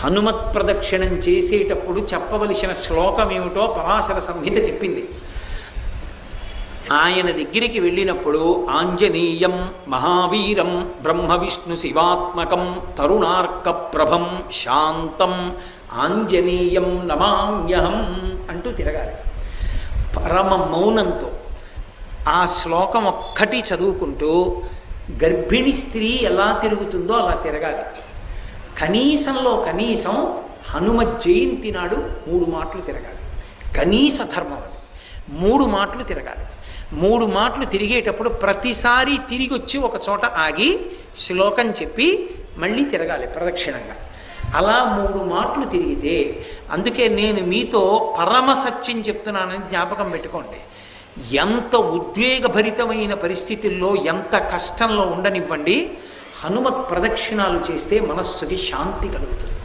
హనుమత్ ప్రదక్షిణం చేసేటప్పుడు చెప్పవలసిన శ్లోకం ఏమిటో పరాశర సంహిత చెప్పింది. ఆయన దగ్గరికి వెళ్ళినప్పుడు ఆంజనేయం మహావీరం బ్రహ్మ విష్ణు శివాత్మకం తరుణార్క ప్రభం శాంతం ఆంజనేయం నమామ్యహం అంటూ తిరగాలి. పరమ మౌనంతో ఆ శ్లోకం ఒక్కటి చదువుకుంటూ గర్భిణి స్త్రీ ఎలా తిరుగుతుందో అలా తిరగాలి. కనీసంలో కనీసం హనుమ జయంతి నాడు 3 మాటలు తిరగాలి. కనీస ధర్మం అది. 3 మాటలు తిరగాలి. 3 మాటలు తిరిగేటప్పుడు ప్రతిసారి తిరిగి వచ్చి ఒక చోట ఆగి శ్లోకం చెప్పి మళ్ళీ తిరగాలి ప్రదక్షిణంగా. అలా 3 మాటలు తిరిగితే, అందుకే నేను మీతో పరమ సత్యం చెప్తున్నానని జ్ఞాపకం పెట్టుకోండి. ఎంత ఉద్వేగభరితమైన పరిస్థితుల్లో, ఎంత కష్టంలో ఉండనివ్వండి, హనుమత్ ప్రదక్షిణాలు చేస్తే మనస్సుకి శాంతి కలుగుతుంది.